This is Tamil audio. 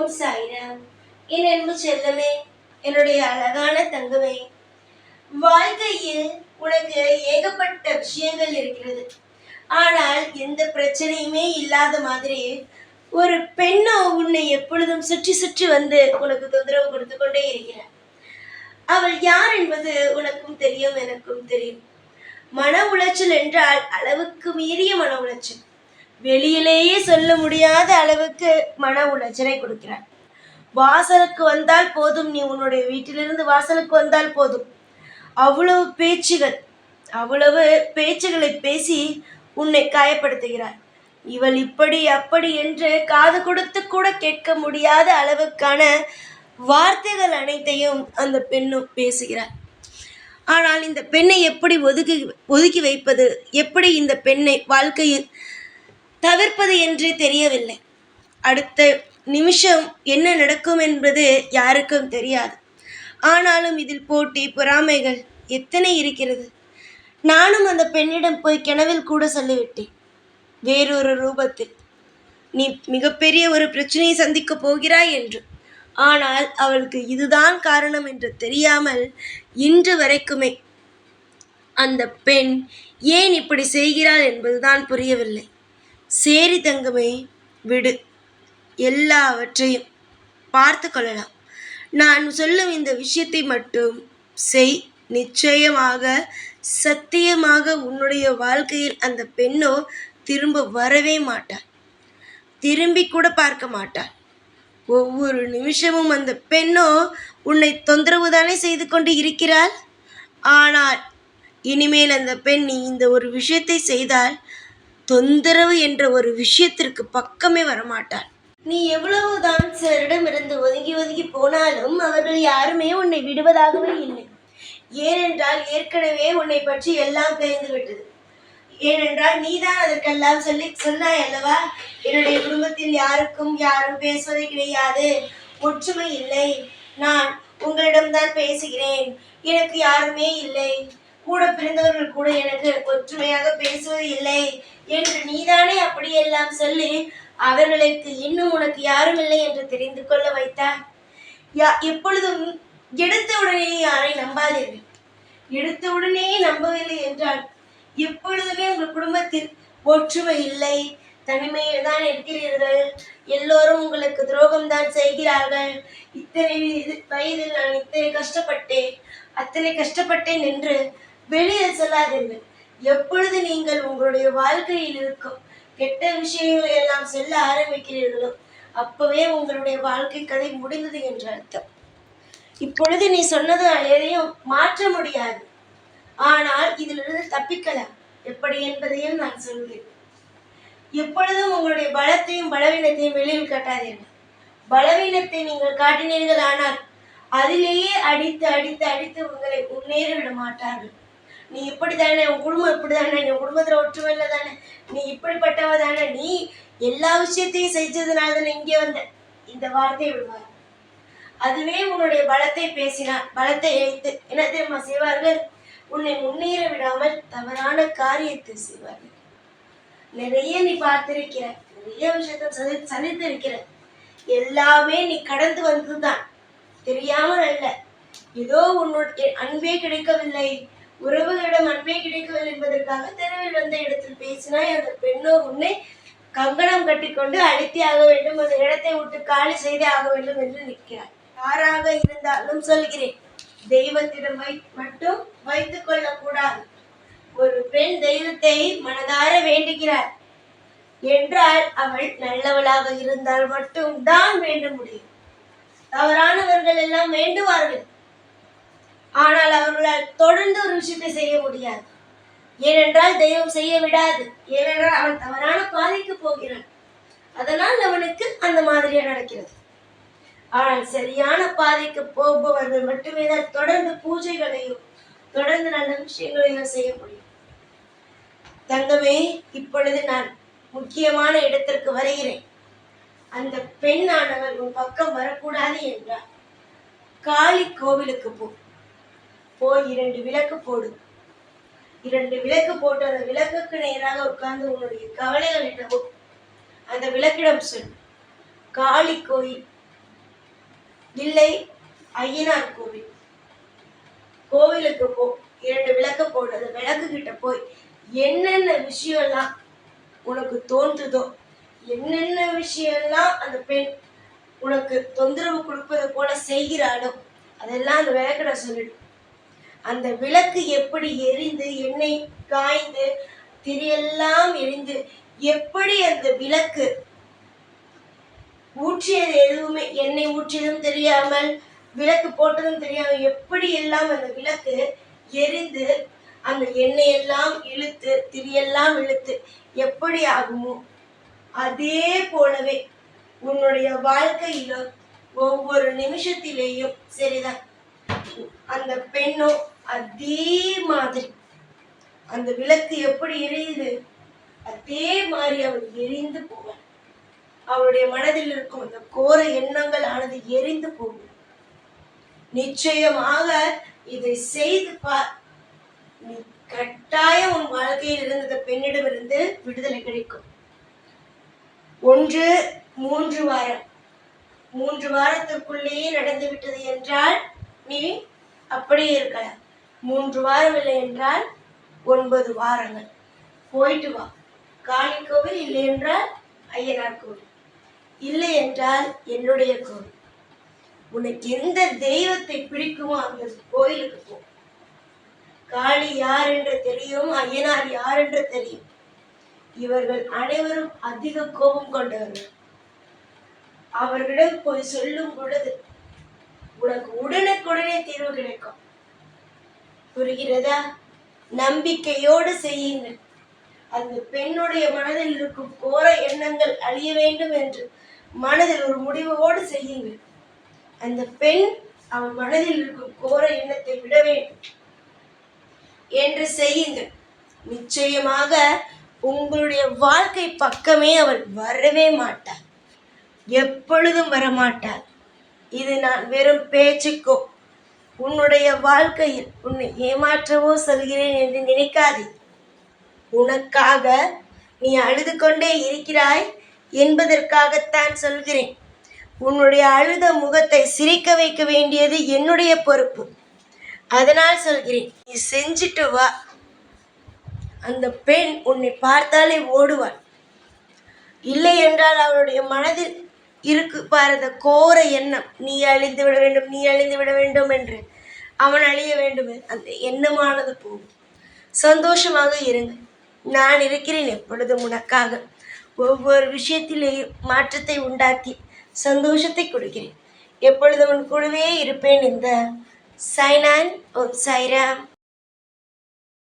ஓம் சாய்ராம். என் அன்பு செல்லமே, என்னுடைய அழகான தங்கமே, வாழ்க்கையில் உனக்கு ஏகப்பட்ட விஷயங்கள் இருக்கிறது. ஆனால் எந்த பிரச்சனையுமே இல்லாத மாதிரி ஒரு பெண்ணோ உன்னை எப்பொழுதும் சுற்றி சுற்றி வந்து உனக்கு தொந்தரவு கொடுத்து கொண்டே இருக்கிறார். அவள் யார் என்பது உனக்கும் தெரியும், எனக்கும் தெரியும். மன உளைச்சல் என்றால் அளவுக்கு மீறிய மன உளைச்சல். வெளியிலேயே சொல்ல முடியாத அளவுக்கு மன உளைச்சலை கொடுக்கிறார். வாசலுக்கு வந்தால் போதும், நீ உன்னுடைய வீட்டிலிருந்து வாசலுக்கு வந்தால் போதும், அவ்வளவு பேச்சுகளை பேசி உன்னை காயப்படுத்துகிறார். இவள் இப்படி அப்படி என்று காது கொடுத்து கூட கேட்க முடியாத அளவுக்கான வார்த்தைகள் அனைத்தையும் அந்த பெண்ணும் பேசுகிறார். ஆனால் இந்த பெண்ணை எப்படி ஒதுக்கி வைப்பது, எப்படி இந்த பெண்ணை வாழ்க்கையில் தவிர்ப்பது என்று தெரியவில்லை. அடுத்த நிமிஷம் என்ன நடக்கும் என்பது யாருக்கும் தெரியாது. ஆனாலும் இதில் போட்டி பொறாமைகள் எத்தனை இருக்கிறது. நானும் அந்த பெண்ணிடம் போய் கனவில் கூட சொல்லிவிட்டேன், வேறொரு ரூபத்தில் நீ மிகப்பெரிய ஒரு பிரச்சனையை சந்திக்கப் போகிறாய் என்று. ஆனால் அவளுக்கு இதுதான் காரணம் என்று தெரியாமல் இன்று வரைக்குமே அந்த பெண் ஏன் இப்படி செய்கிறாள் என்பதுதான் புரியவில்லை. சரி தங்கமே, விடு, எல்லாவற்றையும் பார்த்து கொள்ளலாம். நான் சொல்லும் இந்த விஷயத்தை மட்டும் செய். நிச்சயமாக சத்தியமாக உன்னுடைய வாழ்க்கையில் அந்த பெண்ணோ திரும்ப வரவே மாட்டாள், திரும்பி கூட பார்க்க மாட்டாள். ஒவ்வொரு நிமிஷமும் அந்த பெண்ணோ உன்னை தொந்தரவு தானே செய்து கொண்டு இருக்கிறாள். ஆனால் இனிமேல் அந்த பெண் நீ இந்த ஒரு விஷயத்தை செய்தால் தொந்தரவு என்ற ஒரு விஷயத்திற்கு பக்கமே வரமாட்டாள். நீ எவ்வளவுதான் சிலரிடமிருந்து ஒதுங்கி ஒதுங்கி போனாலும் அவர்கள் யாருமே உன்னை விடுவதாகவே இல்லை. ஏனென்றால் ஏற்கனவே உன்னை பற்றி எல்லாம் தெரிந்து விட்டது. ஏனென்றால் நீதான் அதற்கெல்லாம் சொன்னாய் அல்லவா, என்னுடைய குடும்பத்தில் யாரும் பேசுவதே கிடையாது, ஒற்றுமை இல்லை, நான் உங்களிடம்தான் பேசுகிறேன், எனக்கு யாருமே இல்லை, கூட பிறந்தவர்கள் கூட எனக்கு ஒற்றுமையாக பேசுவது இல்லை என்று நீதானே அப்படியெல்லாம் சொல்லி அவர்களுக்கு இன்னும் உனக்கு யாரும் இல்லை என்று தெரிந்து கொள்ள வைத்தார். எப்பொழுதும் எடுத்த உடனே யாரை நம்பாதீர்கள். எடுத்த உடனே நம்பவில்லை என்றால் எப்பொழுதுமே உங்கள் குடும்பத்தில் ஒற்றுமை இல்லை, தனிமையில் தான் இருக்கிறீர்கள், எல்லோரும் உங்களுக்கு துரோகம் தான் செய்கிறார்கள், இத்தனை வயதில் நான் இத்தனை கஷ்டப்பட்டேன், அத்தனை கஷ்டப்பட்டேன் என்று வெளியில் சொல்லாதீர்கள். எப்பொழுது நீங்கள் உங்களுடைய வாழ்க்கையில் இருக்கும் கெட்ட விஷயங்களை எல்லாம் சொல்ல ஆரம்பிக்கிறீர்களோ அப்பவே உங்களுடைய வாழ்க்கை கதை முடிந்தது என்று அர்த்தம். இப்பொழுது நீ சொன்னது எதையும் மாற்ற முடியாது, ஆனால் இதிலிருந்து தப்பிக்கலாம். எப்படி என்பதையும் நான் சொல்கிறேன். எப்பொழுதும் உங்களுடைய பலத்தையும் பலவீனத்தையும் வெளியில் காட்டாதீர்கள். பலவீனத்தை நீங்கள் காட்டினீர்கள் ஆனால் அதிலேயே அடித்து அடித்து அடித்து உங்களை முன்னேற விட மாட்டார்கள். நீ இப்படித்தானே, உன் குடும்பம் இப்படிதானே, நீ குடும்பத்துல ஒற்றுமை இல்லை தானே, நீ இப்படிப்பட்டவ தானே, நீ எல்லா விஷயத்தையும் செஞ்சதுனால தானே இங்கே வந்த, இந்த வார்த்தையை விடுவார். அதுவே உன்னுடைய பலத்தை பேசினார், பலத்தை இழைத்து என்ன தெரியுமா செய்வார்கள், உன்னை முன்னேற விடாமல் தவறான காரியத்தை செய்வார்கள். நிறைய நீ பார்த்திருக்கிற, நிறைய விஷயத்தை சந்தித்திருக்கிற, எல்லாமே நீ கடந்து வந்ததுதான், தெரியாமல் அல்ல. ஏதோ உன்னுடைய அன்பே கிடைக்கவில்லை, உறவுகளிடம் அன்பே கிடைக்கவில்லை என்பதற்காக தெருவில் வந்த இடத்தில் பேசினாய். அந்த பெண்ணோ உன்னை கங்கணம் கட்டிக்கொண்டு அழித்தே ஆக வேண்டும், அந்த இடத்தை விட்டு காலி செய்தே ஆக வேண்டும் என்று நிற்கிறார். யாராக இருந்தாலும் சொல்கிறேன், தெய்வத்திடம் மட்டும் வைத்துக் கொள்ளக்கூடாது. ஒரு பெண் தெய்வத்தை மனதார வேண்டுகிறார் என்றால் அவள் நல்லவளாக இருந்தால் மட்டும் தான் வேண்ட முடியும். தவறானவர்கள் எல்லாம் வேண்டுவார்கள், ஆனால் அவர்களால் தொடர்ந்து ஒரு விஷயத்தை செய்ய முடியாது. ஏனென்றால் தெய்வம் செய்ய விடாது. ஏனென்றால் அவன் தவறான பாதைக்கு போகிறான், அதனால் அவனுக்கு அந்த மாதிரியா நடக்கிறது. ஆனால் சரியான பாதைக்கு போபவர்கள் மட்டுமே தான் தொடர்ந்து பூஜைகளையும் தொடர்ந்து நல்ல விஷயங்களையும் செய்ய முடியும். தங்கமே, இப்பொழுது நான் முக்கியமான இடத்திற்கு வருகிறேன். அந்த பெண்ணானவர் உன் பக்கம் வரக்கூடாது என்றார். காளி கோவிலுக்கு போய் 2 விளக்கு போடு. 2 விளக்கு போட்டு அந்த விளக்குக்கு நேராக உட்கார்ந்து உன்னுடைய கவலைகள் என்னவோ அந்த விளக்கிடம் சொல். காளி கோயில் இல்லை ஐயனார் கோவில். கோவிலுக்கு போ, 2 விளக்க போடு. அந்த விளக்கு கிட்ட போய் என்னென்ன விஷயம்லாம் உனக்கு தோன்றுதோ, என்னென்ன விஷயம்லாம் அந்த பெண் உனக்கு தொந்தரவு கொடுப்பது போல செய்கிறாளோ அதெல்லாம் அந்த விளக்கிட சொல்லிடு. அந்த விளக்கு எப்படி எரிந்து எண்ணெய் காய்ந்து திரியெல்லாம் எரிந்து எப்படி அந்த விளக்கு ஊற்றியது எதுவுமே எண்ணெய் ஊற்றியதும் தெரியாமல் விளக்கு போட்டதும் தெரியாமல் எப்படி எல்லாம் அந்த விளக்கு எரிந்து அந்த எண்ணெய் எல்லாம் இழுத்து திரியெல்லாம் இழுத்து எப்படி ஆகுமோ அதே போலவே உன்னுடைய வாழ்க்கையிலும் ஒவ்வொரு நிமிஷத்திலேயும் சரிதான் அந்த பெண்ணும் அதே மாதிரி அந்த விளக்கு எப்படி எரியுது அதே மாதிரி அவள் எரிந்து போவாள். அவளுடைய மனதில் இருக்கும் அந்த கோர எண்ணங்கள் ஆனது எரிந்து போகும். நிச்சயமாக இதை செய்து பார். நீ கட்டாயம் உன் வாழ்க்கையில் இருந்த பெண்ணிடமிருந்து விடுதலை கிடைக்கும். 3 வாரம் 3 வாரத்திற்குள்ளேயே நடந்து விட்டது என்றால் நீ அப்படியே இருக்கலாம். 3 வாரம் இல்லை என்றால் 9 வாரங்கள் போயிட்டு வா. காளி கோவில் இல்லை என்றால் ஐயனார் கோவில், இல்லை என்றால் என்னுடைய கோவில். உனக்கு எந்த தெய்வத்தை பிடிக்குமோ அந்த கோயிலுக்கு போ. காளி யார் என்று தெரியும், ஐயனார் யார் என்று தெரியும். இவர்கள் அனைவரும் அதிக கோபம் கொண்டவர்கள். அவர்களிடம் போய் சொல்லும் பொழுது உனக்கு உடனுக்குடனே தீர்வு கிடைக்கும். புரிகிறதா? நம்பிக்கையோடு செய்யுங்கள். அந்த பெண்ணுடைய மனதில் இருக்கும் கோர எண்ணங்கள் அழிய வேண்டும் என்று மனதில் ஒரு முடிவோடு செய்யுங்கள். அந்த பெண் அவன் மனதில் இருக்கும் கோர எண்ணத்தை விட வேண்டும் என்று செய்யுங்கள். நிச்சயமாக உங்களுடைய வாழ்க்கை பக்கமே அவள் வரவே மாட்டாள், எப்பொழுதும் வரமாட்டாள். இது நான் வெறும் பேச்சுக்கோ உன்னுடைய வாழ்க்கையில் உன்னை ஏமாற்றவோ சொல்கிறேன் என்று நினைக்காதே. உனக்காக நீ அழுது கொண்டே இருக்கிறாய் என்பதற்காகத்தான் சொல்கிறேன். உன்னுடைய அழுத முகத்தை சிரிக்க வைக்க வேண்டியது என்னுடைய பொறுப்பு. அதனால் சொல்கிறேன், நீ செஞ்சுட்டு வா. அந்த பெண் உன்னை பார்த்தாலே ஓடுவாள். இல்லை என்றால் அவளுடைய மனதில் இருக்கு பாரத கோர எண்ணம், நீ அழிந்து விட வேண்டும், நீ அழிந்து விட வேண்டும் என்று, அவன் அழிய வேண்டும், அந்த எண்ணமானது போகும். சந்தோஷமாக இருங்க. நான் இருக்கிறேன் எப்பொழுதும் உனக்காக. ஒவ்வொரு விஷயத்திலேயும் மாற்றத்தை உண்டாக்கி சந்தோஷத்தை கொடுக்கிறேன். எப்பொழுதும் உன் கூடவே இருப்பேன். இந்த சைனான் ஓம் சாய்ராம்.